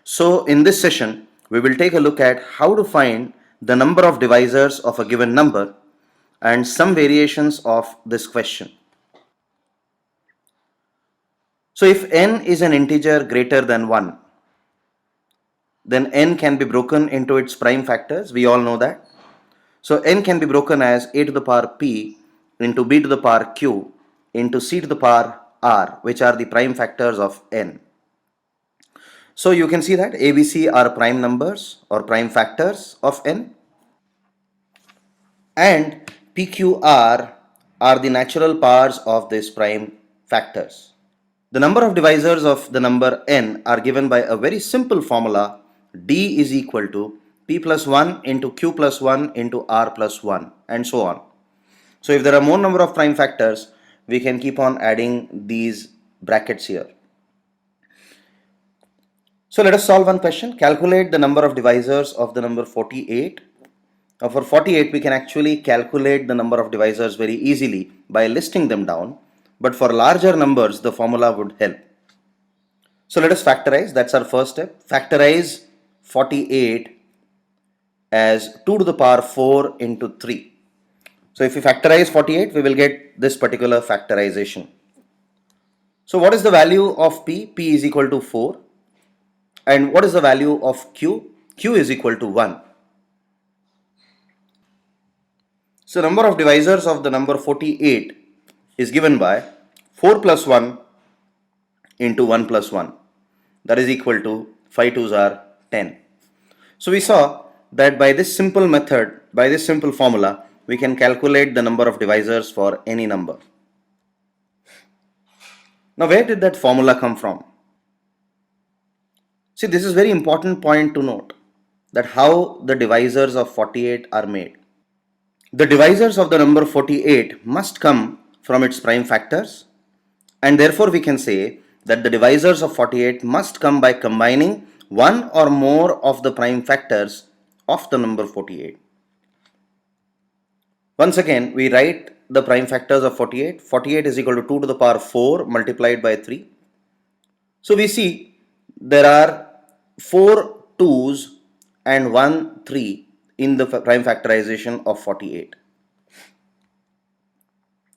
So in this session, we will take a look at how to find the number of divisors of a given number and some variations of this question. So if n is an integer greater than 1, then n can be broken into its prime factors. We all know that. So n can be broken as a to the power p into b to the power q into c to the power r, which are the prime factors of n. So you can see that ABC are prime numbers or prime factors of n, and PQR are the natural powers of these prime factors. The number of divisors of the number n are given by a very simple formula: D is equal to P plus 1 into Q plus 1 into R plus 1, and so on. So if there are more number of prime factors, we can keep on adding these brackets here. So let us solve one question. Calculate the number of divisors of the number 48. Now for 48, we can actually calculate the number of divisors very easily by listing them down. But for larger numbers, the formula would help. So let us factorize. That's our first step. Factorize 48 as 2 to the power 4 into 3. So if we factorize 48, we will get this particular factorization. So what is the value of P? P is equal to 4. And what is the value of Q? Q is equal to 1. So number of divisors of the number 48 is given by 4 plus 1 into 1 plus 1. That is equal to 5 2s are 10. So we saw that by this simple method, by this simple formula, we can calculate the number of divisors for any number. Now where did that formula come from? See, this is very important point to note, that how the divisors of 48 are made. The divisors of the number 48 must come from its prime factors, and therefore we can say that the divisors of 48 must come by combining one or more of the prime factors of the number 48. Once again, we write the prime factors of 48. 48 is equal to 2 to the power 4 multiplied by 3. So we see there are 4 2's and 1 3 in the prime factorization of 48.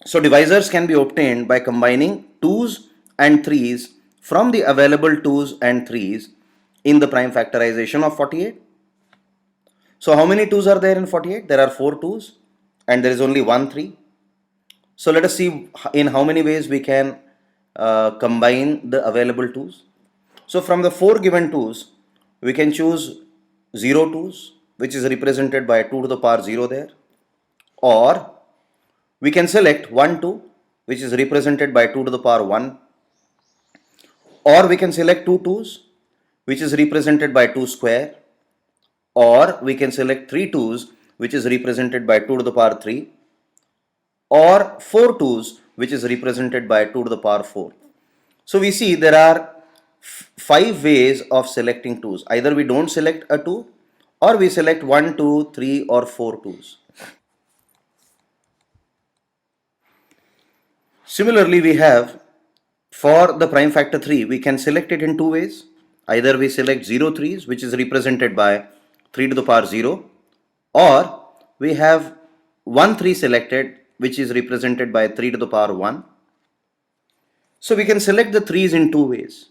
So divisors can be obtained by combining 2's and 3's from the available 2's and 3's in the prime factorization of 48. So how many 2's are there in 48? There are 4 2's and there is only 1 3. So let us see in how many ways we can combine the available 2's. So from the 4 given 2's, we can choose 0 2's, which is represented by 2 to the power 0 there, or we can select 1 2, which is represented by 2 to the power 1, or we can select 2 2's, which is represented by 2 square, or we can select 3 2's, which is represented by 2 to the power 3, or 4 2's, which is represented by 2 to the power 4. So we see there are 5 ways of selecting 2's. Either we don't select a 2, or we select 1 2 3 or 4 2's. Similarly, we have for the prime factor 3, we can select it in 2 ways. Either we select 0 3's, which is represented by 3 to the power 0, or we have 1 3 selected, which is represented by 3 to the power 1. So we can select the 3's in 2 ways.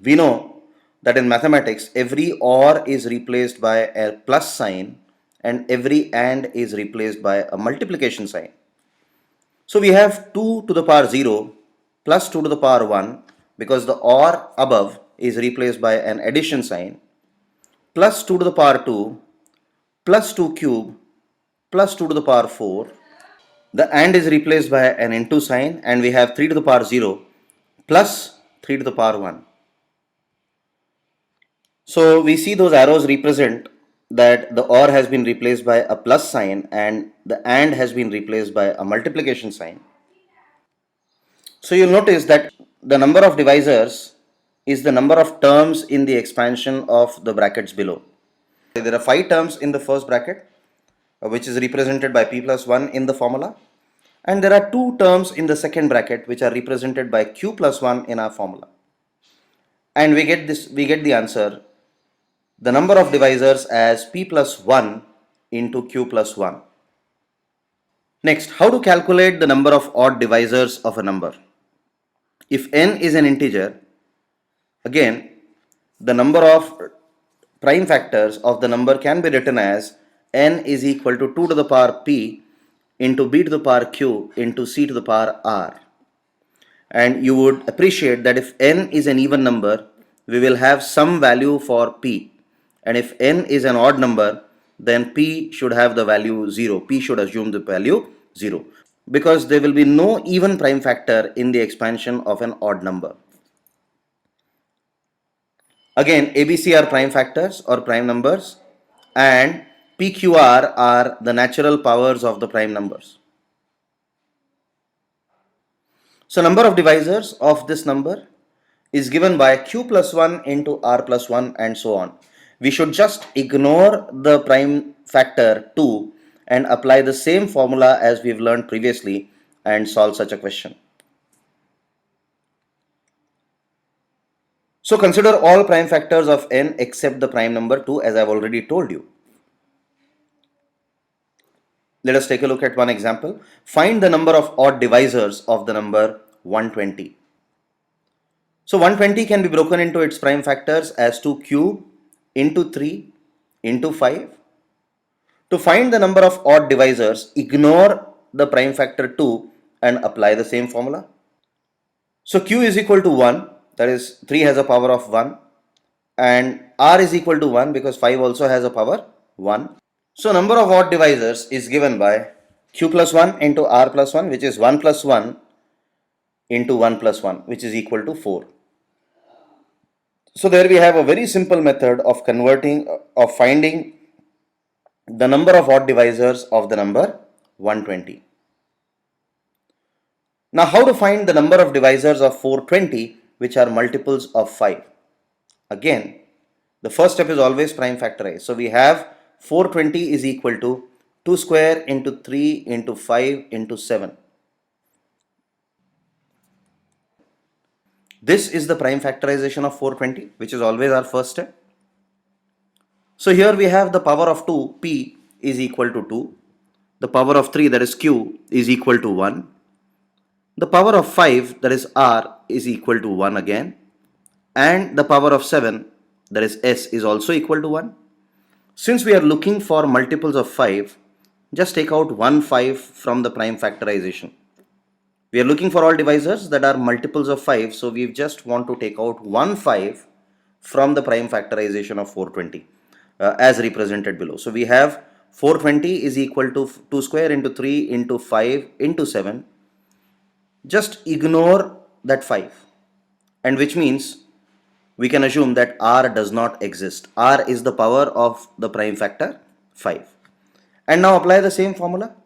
We know that in mathematics, every OR is replaced by a plus sign and every AND is replaced by a multiplication sign. So we have 2 to the power 0 plus 2 to the power 1, because the OR above is replaced by an addition sign, plus 2 to the power 2 plus 2 cube plus 2 to the power 4. The AND is replaced by an into sign, and we have 3 to the power 0 plus 3 to the power 1. So we see those arrows represent that the OR has been replaced by a plus sign and the AND has been replaced by a multiplication sign. So you'll notice that the number of divisors is the number of terms in the expansion of the brackets below. There are 5 terms in the first bracket, which is represented by p plus 1 in the formula, and there are 2 terms in the second bracket which are represented by q plus 1 in our formula. and we get the answer, the number of divisors as p plus 1 into q plus 1. Next, how to calculate the number of odd divisors of a number? If n is an integer, again, the number of prime factors of the number can be written as n is equal to 2 to the power p into b to the power q into c to the power r. And you would appreciate that if n is an even number, we will have some value for p. And if n is an odd number, then p should have the value 0. P should assume the value 0, because there will be no even prime factor in the expansion of an odd number. Again, ABC are prime factors or prime numbers, and PQR are the natural powers of the prime numbers. So number of divisors of this number is given by q plus 1 into r plus 1 and so on. We should just ignore the prime factor 2 and apply the same formula as we've learned previously and solve such a question. So consider all prime factors of n except the prime number 2, as I've already told you. Let us take a look at one example. Find the number of odd divisors of the number 120. So 120 can be broken into its prime factors as 2 cube into 3 into 5. To find the number of odd divisors, ignore the prime factor 2 and apply the same formula. So q is equal to 1, that is 3 has a power of 1, and r is equal to 1 because 5 also has a power 1. So number of odd divisors is given by q plus 1 into r plus 1, which is 1 plus 1 into 1 plus 1, which is equal to 4. So there we have a very simple method of finding the number of odd divisors of the number 120. Now how to find the number of divisors of 420, which are multiples of 5? Again, the first step is always prime factorize. So we have 420 is equal to 2 square into 3 into 5 into 7. This is the prime factorization of 420, which is always our first step. So here we have the power of 2, p, is equal to 2. The power of 3, that is q, is equal to 1. The power of 5, that is r, is equal to 1 again. And the power of 7, that is s, is also equal to 1. Since we are looking for multiples of 5, just take out 1 5 from the prime factorization. We are looking for all divisors that are multiples of 5, so we just want to take out 1 5 from the prime factorization of 420 as represented below. So we have 420 is equal to 2 square into 3 into 5 into 7. Just ignore that 5, and which means we can assume that r does not exist. R is the power of the prime factor 5. And now apply the same formula.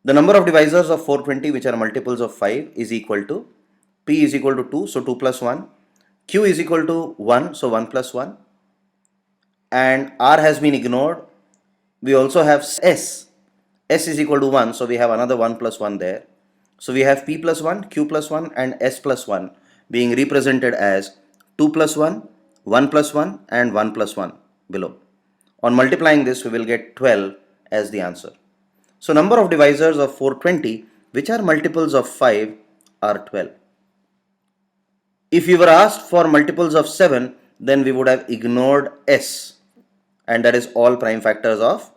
The number of divisors of 420 which are multiples of 5 is equal to p is equal to 2, so 2 plus 1, q is equal to 1, so 1 plus 1, and r has been ignored. We also have s is equal to 1, so we have another 1 plus 1 there. So we have p plus 1, q plus 1 and s plus 1 being represented as 2 plus 1, 1 plus 1 and 1 plus 1 below. On multiplying this, we will get 12 as the answer. So number of divisors of 420 which are multiples of 5 are 12. If we were asked for multiples of 7, then we would have ignored s, and that is all prime factors of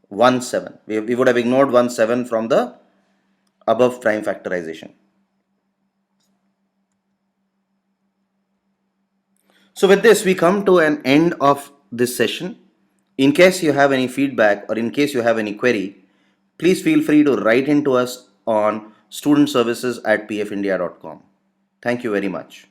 1 7. We would have ignored 1 7 from the above prime factorization. So with this, we come to an end of this session. In case you have any feedback or in case you have any query, please feel free to write into us on studentservices@pfindia.com. Thank you very much.